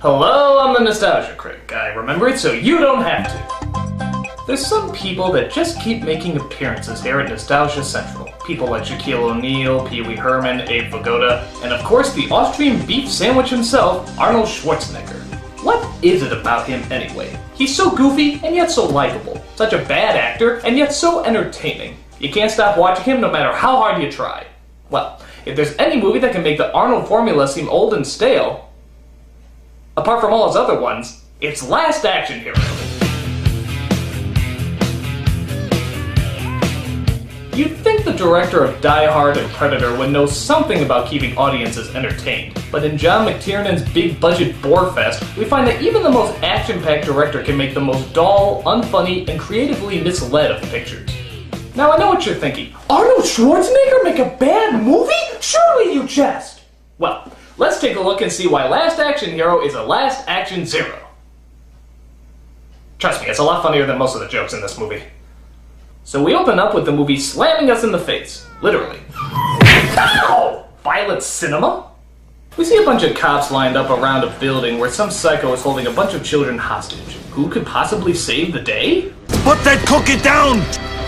Hello, I'm the Nostalgia Critic. I remember it so you don't have to. There's some people that just keep making appearances here at Nostalgia Central. People like Shaquille O'Neal, Pee Wee Herman, Abe Vigoda, and of course the Austrian beef sandwich himself, Arnold Schwarzenegger. What is it about him anyway? He's so goofy and yet so likable. Such a bad actor and yet so entertaining. You can't stop watching him no matter how hard you try. Well, if there's any movie that can make the Arnold formula seem old and stale, apart from all his other ones, it's Last Action Hero. You'd think the director of Die Hard and Predator would know something about keeping audiences entertained, but in John McTiernan's big-budget bore-fest, we find that even the most action-packed director can make the most dull, unfunny, and creatively misled of pictures. Now I know what you're thinking. Arnold Schwarzenegger make a bad movie? Surely you jest! Well, let's take a look and see why Last Action Hero is a Last Action Zero. Trust me, it's a lot funnier than most of the jokes in this movie. So we open up with the movie slamming us in the face. Literally. Ow! Violent cinema? We see a bunch of cops lined up around a building where some psycho is holding a bunch of children hostage. Who could possibly save the day? Put that cookie down!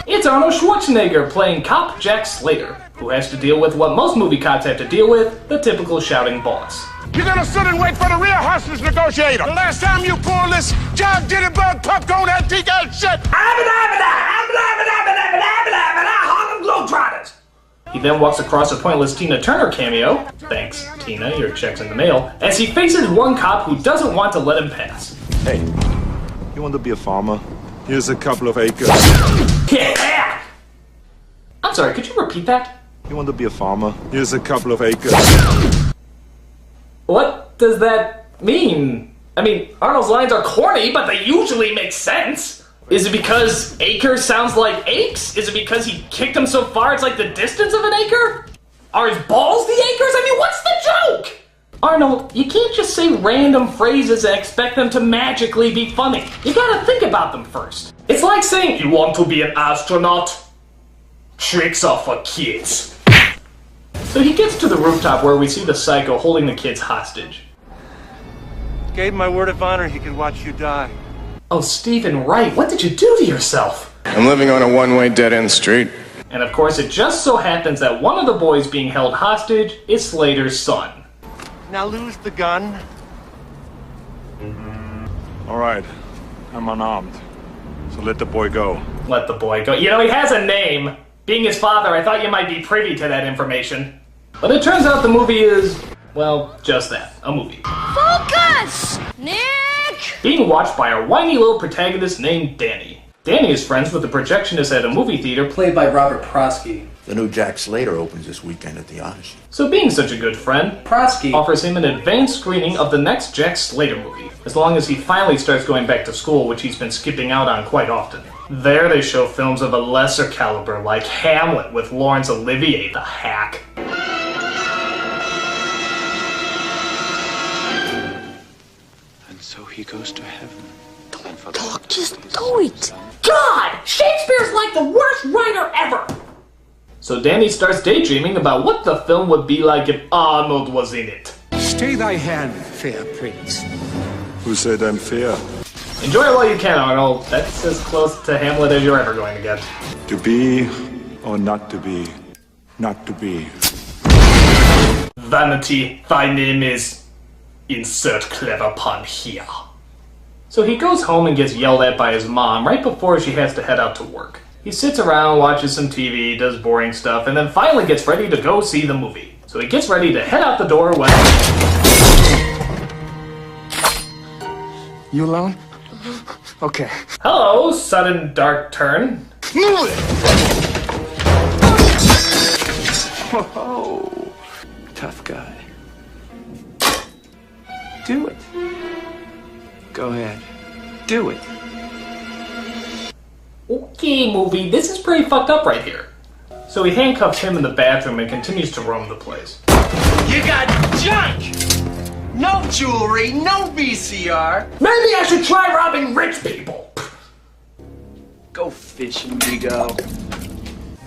It's Arnold Schwarzenegger playing Cop Jack Slater, who has to deal with what most movie cops have to deal with, the typical shouting boss. You're gonna sit and wait for the real hostage negotiator. The last time you pulled this John Jitterbug popcorn antique ass shit. Harlem Globetrotters. He then walks across a pointless Tina Turner cameo, thanks Tina, your check's in the mail, as he faces one cop who doesn't want to let him pass. Hey, you want to be a farmer? Here's a couple of acres. Yeah! I'm sorry, could you repeat that? You want to be a farmer? Here's a couple of acres. What does that mean? I mean, Arnold's lines are corny, but they usually make sense. Is it because acre sounds like aches? Is it because he kicked him so far it's like the distance of an acre? Are his balls the acres? I mean, what's the joke? Arnold, you can't just say random phrases and expect them to magically be funny. You gotta think about them first. It's like saying, you want to be an astronaut? Tricks are for kids. So he gets to the rooftop where we see the psycho holding the kids hostage. Gave my word of honor he could watch you die. Oh, Stephen Wright, what did you do to yourself? I'm living on a one-way dead-end street. And of course, it just so happens that one of the boys being held hostage is Slater's son. Now lose the gun. All right, I'm unarmed, so let the boy go. Let the boy go. You know, he has a name. Being his father, I thought you might be privy to that information. But it turns out the movie is, well, just that, a movie. Focus! Nick! Being watched by a whiny little protagonist named Danny. Danny is friends with the projectionist at a movie theater played by Robert Prosky. The new Jack Slater opens this weekend at the Odyssey. So being such a good friend, Prosky offers him an advanced screening of the next Jack Slater movie, as long as he finally starts going back to school, which he's been skipping out on quite often. There they show films of a lesser caliber, like Hamlet with Laurence Olivier, the hack. And so he goes to heaven. Look, just do it! God! Shakespeare's like the worst writer ever! So Danny starts daydreaming about what the film would be like if Arnold was in it. Stay thy hand, fair prince. Who said I'm fair? Enjoy it while you can, Arnold. That's as close to Hamlet as you're ever going to get. To be or not to be? Not to be. Vanity, thy name is... Insert clever pun here. So he goes home and gets yelled at by his mom right before she has to head out to work. He sits around, watches some TV, does boring stuff, and then finally gets ready to go see the movie. So he gets ready to head out the door when... You alone? Okay. Hello, sudden dark turn. Move it! Oh, tough guy. Do it. Go ahead. Do it. Okay, movie, this is pretty fucked up right here. So he handcuffs him in the bathroom and continues to roam the place. You got junk! No jewelry, no VCR. Maybe I should try robbing rich people. Go fishing, Vigo.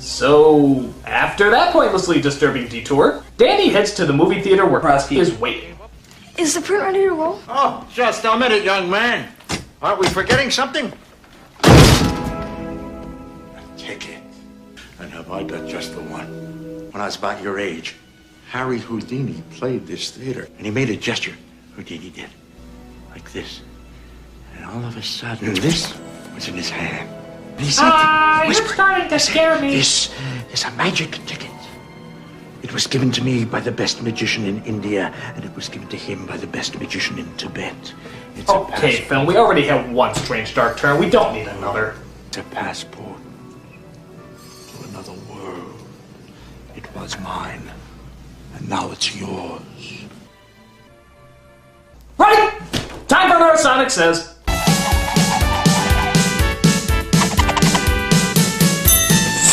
So, after that pointlessly disturbing detour, Danny heads to the movie theater where Prosky is waiting. Is the print ready to roll? Oh, just a minute, young man. Aren't we forgetting something? Take it. And have I got just the one? When I was about your age, Harry Houdini played this theater, and he made a gesture. Houdini did. Like this. And all of a sudden, this was in his hand. And he said, you're starting to scare me. This is a magic ticket. It was given to me by the best magician in India, and it was given to him by the best magician in Tibet. It's Okay, Finn, we already have one strange dark turn. We don't need another. It's a passport to another world. It was mine, and now it's yours. Right! Time for Neurosonic Says.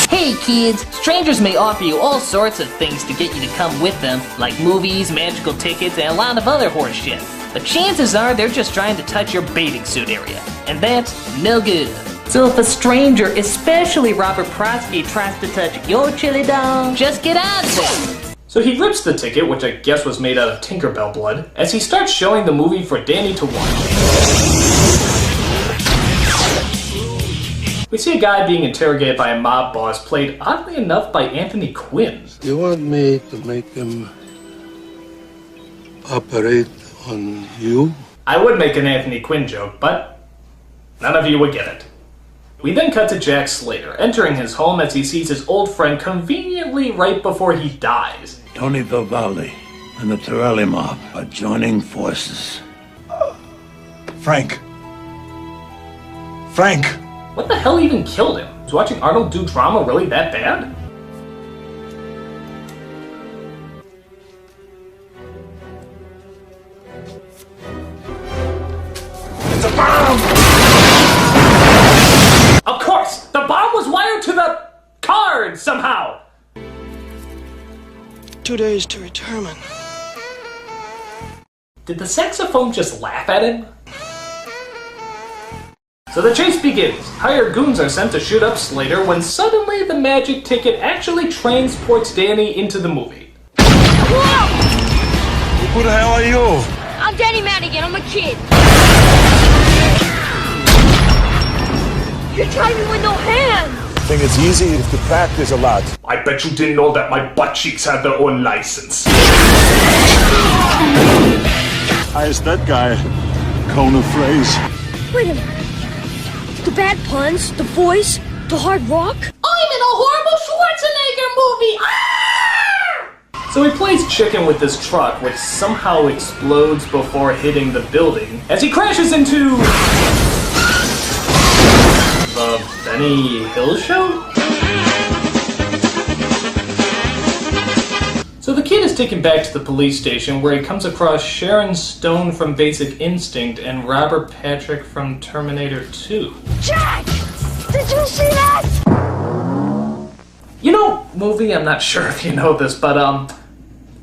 Hey kids, strangers may offer you all sorts of things to get you to come with them, like movies, magical tickets, and a lot of other horse shit. But chances are they're just trying to touch your bathing suit area, and that's no good. So if a stranger, especially Robert Prosky, tries to touch your chili dog, just get out of it. So he rips the ticket, which I guess was made out of Tinkerbell blood, as he starts showing the movie for Danny to watch. We see a guy being interrogated by a mob boss, played oddly enough by Anthony Quinn. You want me to make him operate on you? I would make an Anthony Quinn joke, but none of you would get it. We then cut to Jack Slater, entering his home as he sees his old friend conveniently right before he dies. Tony Vivaldi and the Torelli mob are joining forces. Frank. Frank! What the hell even killed him? Was watching Arnold do drama really that bad? It's a bomb! Of course! The bomb was wired to the card somehow! 2 days to determine. Did the saxophone just laugh at him? So the chase begins. Hired goons are sent to shoot up Slater when suddenly the magic ticket actually transports Danny into the movie. Whoa! Who the hell are you? I'm Danny Madigan. I'm a kid. You're driving with no hands. I think it's easy if you practice a lot. I bet you didn't know that my butt cheeks had their own license. How is that guy? Cone of phrase. Wait a minute. The bad puns, the voice, the hard rock. I'm in a horrible Schwarzenegger movie! Ah! So he plays chicken with this truck, which somehow explodes before hitting the building, as he crashes into... the Benny Hill Show? So the kid is taken back to the police station where he comes across Sharon Stone from Basic Instinct and Robert Patrick from Terminator 2. Jack! Did you see that? You know, movie, I'm not sure if you know this, but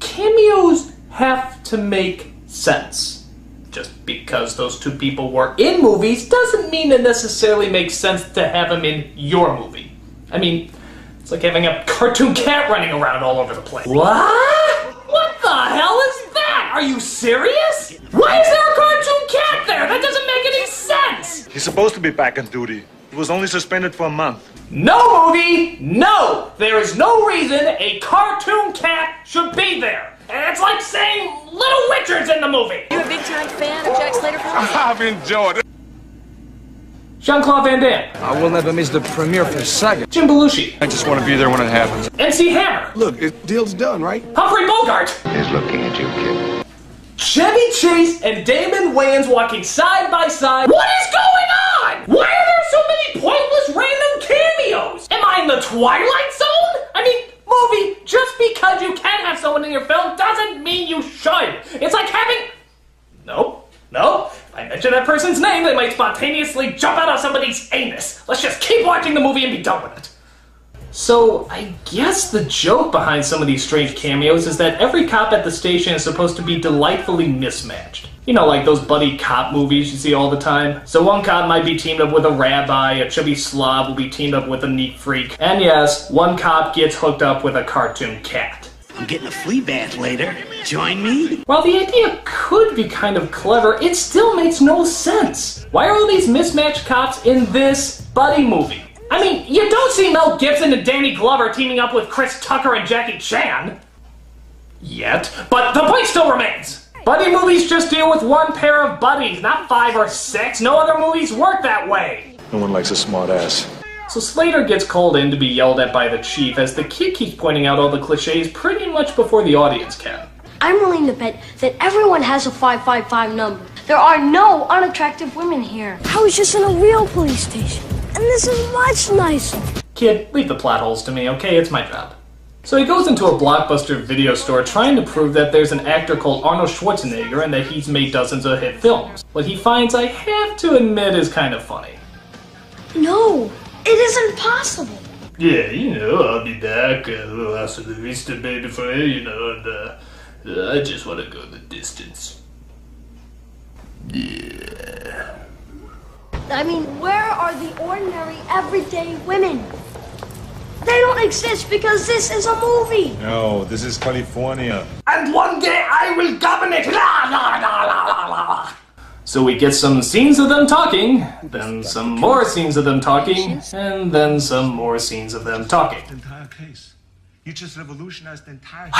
cameos have to make sense. Just because those two people were in movies doesn't mean it necessarily makes sense to have them in your movie. I mean, it's like having a cartoon cat running around all over the place. What? What the hell is that? Are you serious? Why is there a cartoon cat there? That doesn't make any sense! He's supposed to be back on duty. He was only suspended for a month. No, movie! No! There is no reason a cartoon cat should be there. And it's like saying Little Richard's in the movie. You a big time fan of Jack Slater films? I've enjoyed it. Jean-Claude Van Damme. I will never miss the premiere for the saga. Jim Belushi. I just want to be there when it happens. MC Hammer. Look, deal's done, right? Humphrey Bogart. He's looking at you, kid. Chevy Chase and Damon Wayans walking side by side. What is going on? Why are there so many pointless random cameos? Am I in the Twilight Zone? I mean, movie, just because you can have someone in your film doesn't mean you should. It's like having... Nope. If I mention that person's name, they might spontaneously jump out of somebody's anus. Let's just keep watching the movie and be done with it. So, I guess the joke behind some of these strange cameos is that every cop at the station is supposed to be delightfully mismatched. You know, like those buddy cop movies you see all the time. So one cop might be teamed up with a rabbi, a chubby slob will be teamed up with a neat freak, and yes, one cop gets hooked up with a cartoon cat. I'm getting a flea bath later. Join me? While the idea could be kind of clever, it still makes no sense. Why are all these mismatched cops in this buddy movie? I mean, you don't see Mel Gibson and Danny Glover teaming up with Chris Tucker and Jackie Chan. Yet. But the point still remains. Buddy movies just deal with one pair of buddies, not 5 or 6. No other movies work that way. No one likes a smart ass. So Slater gets called in to be yelled at by the chief as the kid keeps pointing out all the cliches pretty much before the audience can. I'm willing to bet that everyone has a 555 number. There are no unattractive women here. I was just in a real police station, and this is much nicer. Kid, leave the plot holes to me, okay? It's my job. So he goes into a Blockbuster video store trying to prove that there's an actor called Arnold Schwarzenegger and that he's made dozens of hit films. What he finds, I have to admit, is kind of funny. No, it isn't possible. Yeah, I'll be back. A little hasta la vista, baby, for you, and I just want to go the distance. Yeah. I mean, where are the ordinary, everyday women? They don't exist because this is a movie. No, this is California. And one day I will govern it. La, la, la, la, la, la. So we get some scenes of them talking, then some more scenes of them talking, and then some more scenes of them talking. Entire case. You just revolutionized the entire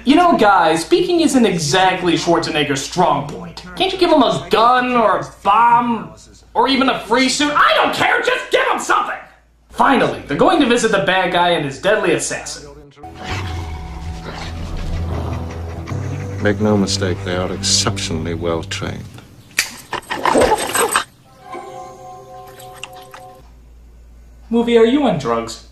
You know, guys, speaking isn't exactly Schwarzenegger's strong point. Can't you give him a gun or a bomb or even a free suit? I don't care, just give him something! Finally, they're going to visit the bad guy and his deadly assassin. Make no mistake, they are exceptionally well trained. Movie, are you on drugs?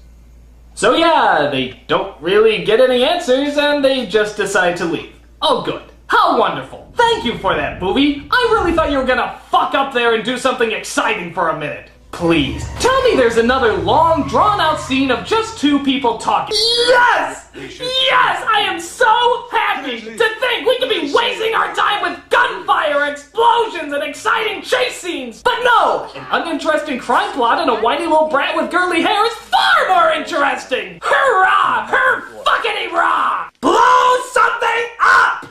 So yeah, they don't really get any answers and they just decide to leave. Oh good. How wonderful. Thank you for that, movie. I really thought you were gonna fuck up there and do something exciting for a minute. Please, tell me there's another long, drawn-out scene of just two people talking. Yes! Yes! I am so happy to think we could be wasting our time with gunfire, explosions, and exciting chase scenes! But no! An uninteresting crime plot and a whiny little brat with girly hair is far more interesting! Hurrah! Her-fuckity-rah! Blow something up!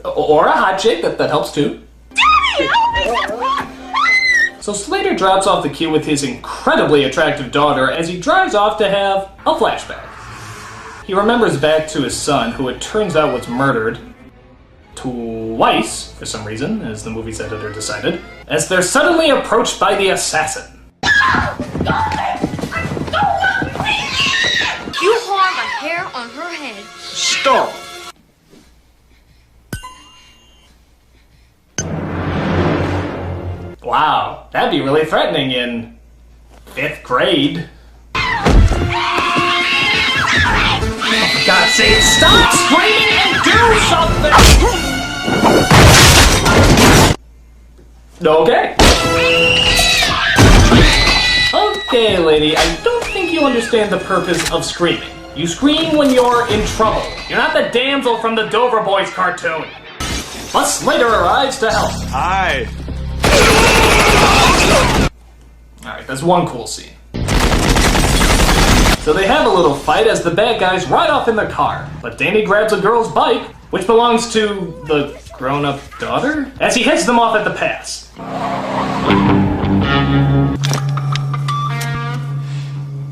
Or a hot chick, that helps too. Daddy, so Slater drops off the kid with his incredibly attractive daughter as he drives off to have a flashback. He remembers back to his son, who it turns out was murdered twice, for some reason, as the movie's editor decided, as they're suddenly approached by the assassin. You harm a hair on her head. Stop! Wow, that'd be really threatening in 5th grade. Oh, for God's sake, stop screaming and do something! Okay. Okay, lady, I don't think you understand the purpose of screaming. You scream when you're in trouble. You're not the damsel from the Dover Boys cartoon. But Slater arrives to help. Hi. Alright, that's one cool scene. So they have a little fight as the bad guys ride off in their car, but Danny grabs a girl's bike, which belongs to the grown-up daughter, as he heads them off at the pass.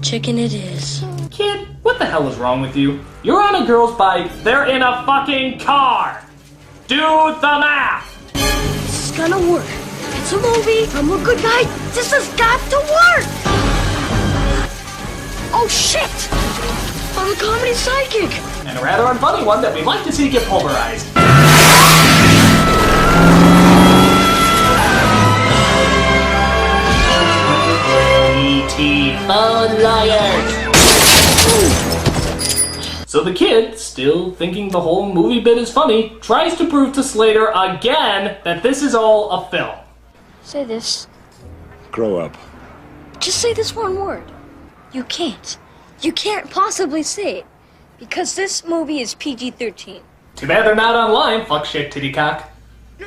Chicken it is. Kid, what the hell is wrong with you? You're on a girl's bike, they're in a fucking car! Do the math! This is gonna work. It's a movie. I'm a good guy. This has got to work. Oh shit! I'm a comedy psychic. And a rather unfunny one that we'd like to see get pulverized. E.T. phone liars! So the kid, still thinking the whole movie bit is funny, tries to prove to Slater again that this is all a film. Say this. Grow up. Just say this one word. You can't. You can't possibly say it. Because this movie is PG-13. Too bad they're not online, fuck shit titty cock.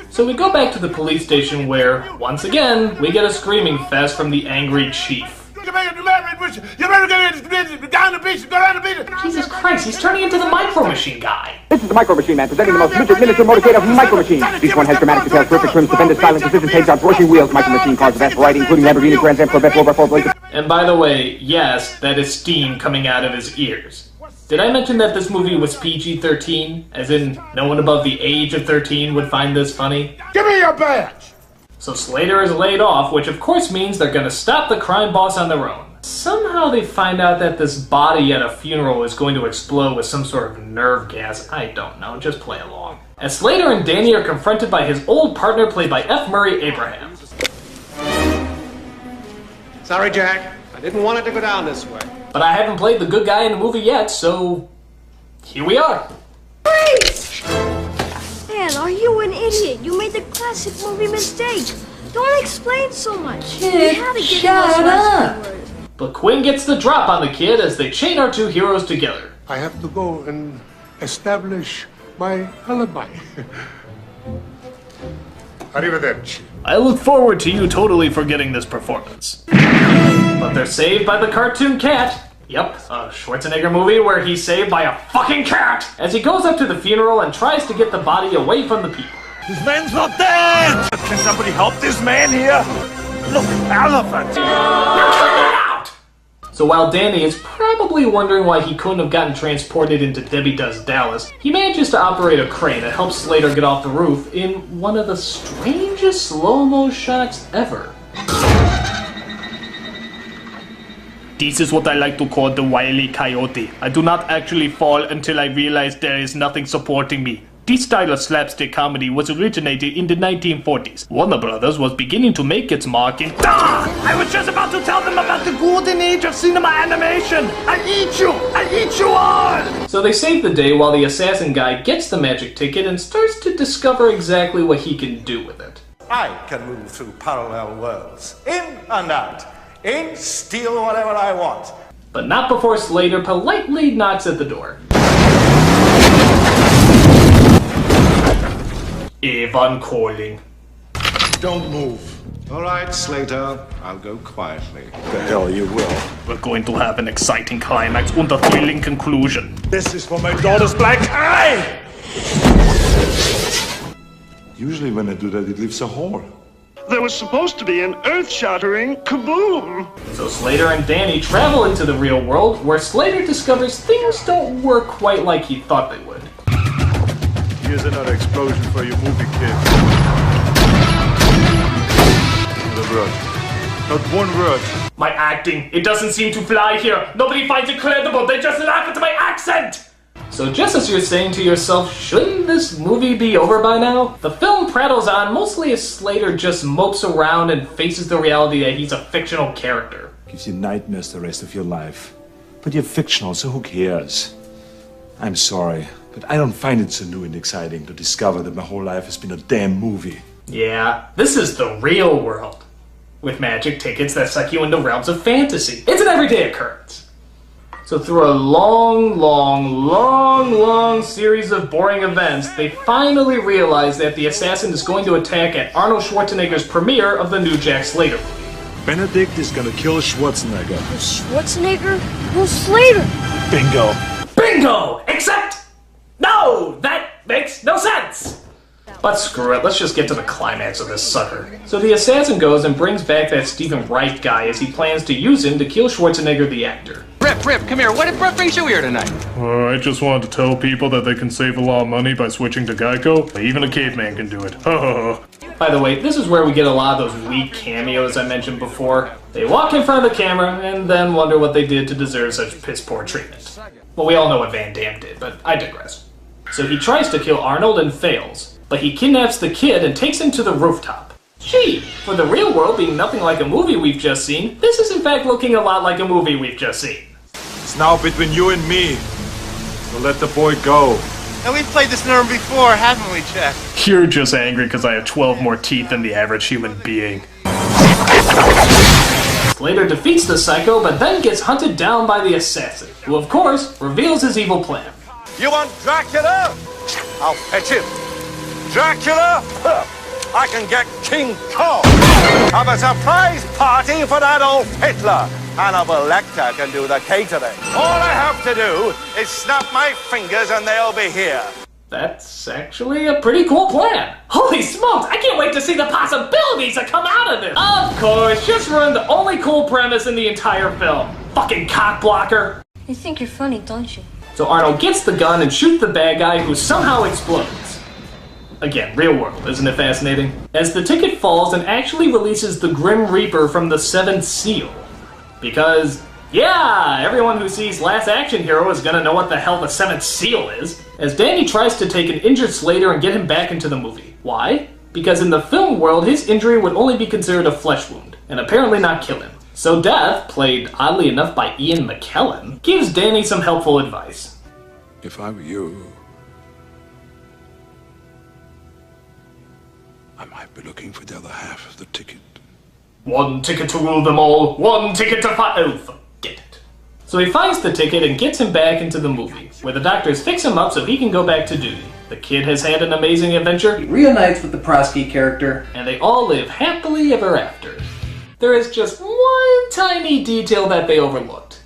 So we go back to the police station where, once again, we get a screaming fest from the angry chief. You made a married You better get down the beach. Go down the beach. Jesus Christ, he's turning into the Micro Machine guy. This is the Micro Machine Man, presenting the most rigid miniature motorcade of Micro Machines. Each one has dramatic details, terrific trims, stupendous styling, precision paint jobs, working wheels. Micro Machine cars of vast variety, including Lamborghini, Grand Am, Corvette, Rover, Ford, Lincoln. And by the way, yes, that is steam coming out of his ears. Did I mention that this movie was PG-13? As in, no one above the age of 13 would find this funny? Give me your badge! So Slater is laid off, which of course means they're gonna stop the crime boss on their own. Somehow they find out that this body at a funeral is going to explode with some sort of nerve gas. I don't know, just play along. As Slater and Danny are confronted by his old partner played by F. Murray Abraham. Sorry, Jack. I didn't want it to go down this way. But I haven't played the good guy in the movie yet, so here we are. Wait! Man, are you an idiot? You made the classic movie mistake. Don't explain so much. Kid, shut up! But Quinn gets the drop on the kid as they chain our two heroes together. I have to go and establish my alibi. Arrivederci. I look forward to you totally forgetting this performance. But they're saved by the cartoon cat. Yep, a Schwarzenegger movie where he's saved by a fucking cat! As he goes up to the funeral and tries to get the body away from the people. This man's not dead! Can somebody help this man here? Look, elephant! So while Danny is probably wondering why he couldn't have gotten transported into Debbie Does Dallas, he manages to operate a crane that helps Slater get off the roof in one of the strangest slow-mo shots ever. This is what I like to call the Wile E. Coyote. I do not actually fall until I realize there is nothing supporting me. This style of slapstick comedy was originated in the 1940s. Warner Brothers was beginning to make its mark in... I was just about to tell them about the golden age of cinema animation! I eat you! I eat you all! So they save the day while the assassin guy gets the magic ticket and starts to discover exactly what he can do with it. I can move through parallel worlds, in and out, in, steal whatever I want. But not before Slater politely knocks at the door. Avon calling. Don't move. All right, Slater. I'll go quietly. The hell you will. We're going to have an exciting climax and a thrilling conclusion. This is for my daughter's black eye! Usually when I do that, it leaves a hole. There was supposed to be an earth-shattering kaboom! So Slater and Danny travel into the real world, where Slater discovers things don't work quite like he thought they would. Here's another explosion for you movie kids. Not a word. Not one word. My acting, it doesn't seem to fly here. Nobody finds it credible. They just laugh at my accent. So just as you're saying to yourself, shouldn't this movie be over by now? The film prattles on mostly as Slater just mopes around and faces the reality that he's a fictional character. Gives you nightmares the rest of your life. But you're fictional, so who cares? I'm sorry, but I don't find it so new and exciting to discover that my whole life has been a damn movie. Yeah, this is the real world. With magic tickets that suck you into realms of fantasy. It's an everyday occurrence. So through a long series of boring events, they finally realize that the assassin is going to attack at Arnold Schwarzenegger's premiere of the new Jack Slater movie. Benedict is gonna kill Schwarzenegger. Schwarzenegger? Who's Slater? Bingo. Bingo! Except... No! That makes no sense! But screw it, let's just get to the climax of this sucker. So the assassin goes and brings back that Stephen Wright guy as he plans to use him to kill Schwarzenegger the actor. Rip, come here. What brings you here tonight? I just wanted to tell people that they can save a lot of money by switching to Geico. Even a caveman can do it. By the way, this is where we get a lot of those weak cameos I mentioned before. They walk in front of the camera and then wonder what they did to deserve such piss-poor treatment. Well, we all know what Van Damme did, but I digress. So he tries to kill Arnold and fails, but he kidnaps the kid and takes him to the rooftop. Gee, for the real world being nothing like a movie we've just seen, this is in fact looking a lot like a movie we've just seen. It's now between you and me. So let the boy go. Now we've played this number before, haven't we, Jack? You're just angry because I have 12 more teeth than the average human being. Slater defeats the psycho, but then gets hunted down by the assassin, who of course reveals his evil plan. You want Dracula? I'll fetch him. Dracula? I can get King Kong. Have a surprise party for that old Hitler. Hannibal Lecter can do the catering. All I have to do is snap my fingers and they'll be here. That's actually a pretty cool plan. Holy smokes, I can't wait to see the possibilities that come out of this. Of course, just ruined the only cool premise in the entire film. Fucking cock blocker. You think you're funny, don't you? So Arnold gets the gun and shoots the bad guy, who somehow explodes. Again, real world, isn't it fascinating? As the ticket falls and actually releases the Grim Reaper from the Seventh Seal. Because, yeah, everyone who sees Last Action Hero is gonna know what the hell the Seventh Seal is. As Danny tries to take an injured Slater and get him back into the movie. Why? Because in the film world, his injury would only be considered a flesh wound, and apparently not kill him. So Death, played oddly enough by Ian McKellen, gives Danny some helpful advice. If I were you, I might be looking for the other half of the ticket. One ticket to rule them all, one ticket to fight. Oh, forget it. So he finds the ticket and gets him back into the movie, where the doctors fix him up so he can go back to duty. The kid has had an amazing adventure. He reunites with the Prosky character, and they all live happily ever after. There is just one tiny detail that they overlooked.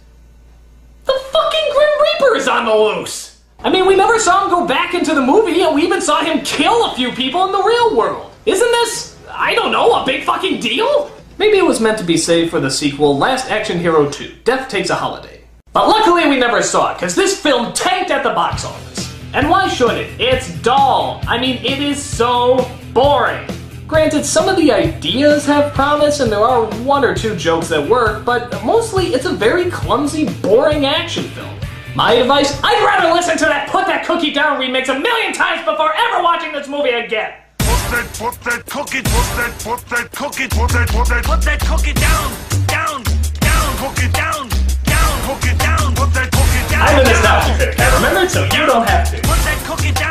The fucking Grim Reaper is on the loose! I mean, we never saw him go back into the movie, and we even saw him kill a few people in the real world. Isn't this, I don't know, a big fucking deal? Maybe it was meant to be saved for the sequel, Last Action Hero 2, Death Takes a Holiday. But luckily we never saw it, because this film tanked at the box office. And why should it? It's dull. I mean, it is so boring. Granted, some of the ideas have promise, and there are one or two jokes that work, but mostly it's a very clumsy, boring action film. My advice, I'd rather listen to that Put That Cookie Down remix a million times before ever watching this movie again. Put that cookie down, cook it down, cook it down, put that cookie down. I'm a nostalgia critic, I remember it so you don't have to. Put that cookie down.